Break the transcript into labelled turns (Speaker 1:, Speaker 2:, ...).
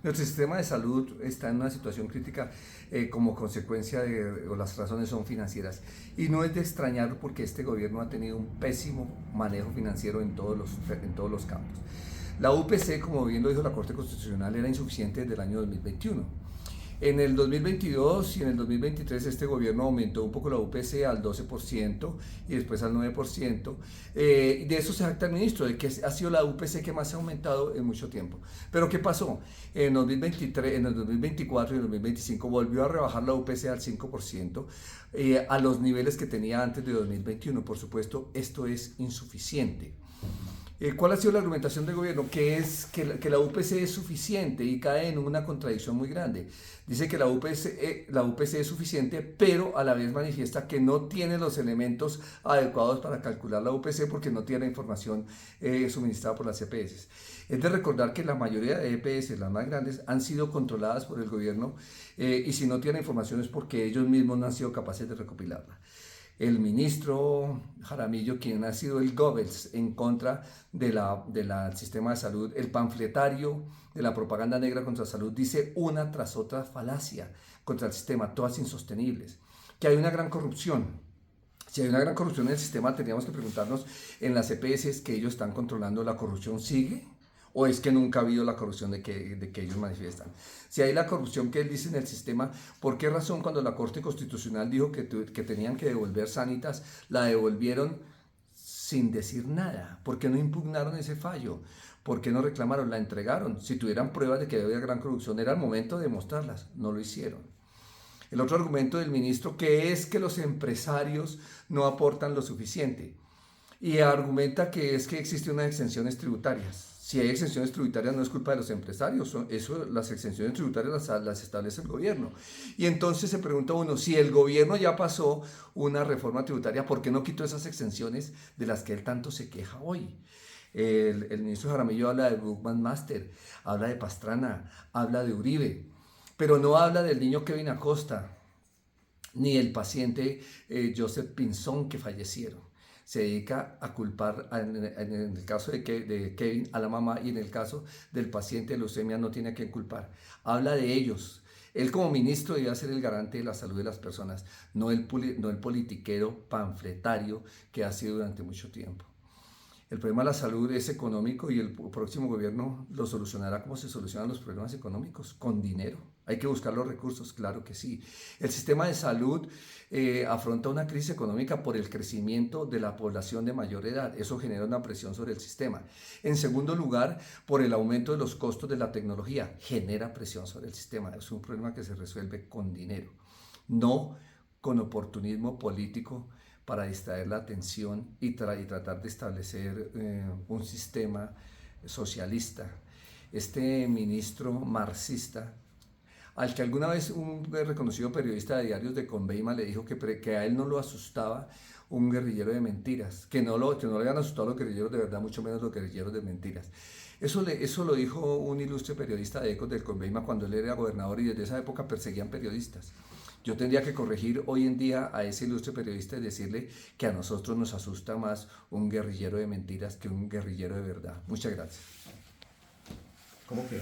Speaker 1: Nuestro sistema de salud está en una situación crítica como consecuencia o las razones son financieras. Y no es de extrañar porque este gobierno ha tenido un pésimo manejo financiero en todos los campos. La UPC, como bien lo dijo la Corte Constitucional, era insuficiente desde el año 2021. En el 2022 y en el 2023 este gobierno aumentó un poco la UPC al 12% y después al 9%. De eso se jacta el ministro, de que ha sido la UPC que más ha aumentado en mucho tiempo. Pero ¿qué pasó? En 2023, en el 2024 y en el 2025 volvió a rebajar la UPC al 5%, a los niveles que tenía antes de 2021. Por supuesto, esto es insuficiente. ¿Cuál ha sido la argumentación del gobierno? Que es que la UPC es suficiente y cae en una contradicción muy grande. Dice que la UPC es suficiente, pero a la vez manifiesta que no tiene los elementos adecuados para calcular la UPC porque no tiene la información suministrada por las EPS. Es de recordar que la mayoría de EPS, las más grandes, han sido controladas por el gobierno y si no tiene información es porque ellos mismos no han sido capaces de recopilarla. El ministro Jaramillo, quien ha sido el Goebbels en contra del sistema de salud, el panfletario de la propaganda negra contra la salud, dice una tras otra falacia contra el sistema, todas insostenibles, que hay una gran corrupción. Si hay una gran corrupción en el sistema, tendríamos que preguntarnos en las EPS que ellos están controlando, ¿la corrupción sigue? ¿O es que nunca ha habido la corrupción de que ellos manifiestan? Si hay la corrupción que él dice en el sistema, ¿por qué razón cuando la Corte Constitucional dijo que tenían que devolver Sanitas, la devolvieron sin decir nada? ¿Por qué no impugnaron ese fallo? ¿Por qué no reclamaron? La entregaron. Si tuvieran pruebas de que había gran corrupción, era el momento de mostrarlas. No lo hicieron. El otro argumento del ministro, que es que los empresarios no aportan lo suficiente. Y argumenta que es que existen unas exenciones tributarias. Si hay exenciones tributarias no es culpa de los empresarios, las exenciones tributarias las establece el gobierno. Y entonces se pregunta uno, si el gobierno ya pasó una reforma tributaria, ¿por qué no quitó esas exenciones de las que él tanto se queja hoy? El ministro Jaramillo habla de Bookman Master, habla de Pastrana, habla de Uribe, pero no habla del niño Kevin Acosta, ni el paciente Joseph Pinzón que fallecieron. Se dedica a culpar, en el caso de Kevin, a la mamá y en el caso del paciente de leucemia no tiene a quién culpar. Habla de ellos. Él como ministro debe ser el garante de la salud de las personas, no el politiquero panfletario que ha sido durante mucho tiempo. El problema de la salud es económico y el próximo gobierno lo solucionará como se solucionan los problemas económicos, con dinero. Hay que buscar los recursos, claro que sí. El sistema de salud afronta una crisis económica por el crecimiento de la población de mayor edad. Eso genera una presión sobre el sistema. En segundo lugar, por el aumento de los costos de la tecnología. Genera presión sobre el sistema. Es un problema que se resuelve con dinero, no con oportunismo político para distraer la atención y tratar de establecer un sistema socialista. Este ministro marxista, al que alguna vez un reconocido periodista de diarios de Conveima le dijo que a él no lo asustaba un guerrillero de mentiras, que no le habían asustado los guerrilleros de verdad, mucho menos los guerrilleros de mentiras. Eso lo dijo un ilustre periodista de Ecos del Conveima cuando él era gobernador y desde esa época perseguían periodistas. Yo tendría que corregir hoy en día a ese ilustre periodista y decirle que a nosotros nos asusta más un guerrillero de mentiras que un guerrillero de verdad. Muchas gracias. ¿Cómo que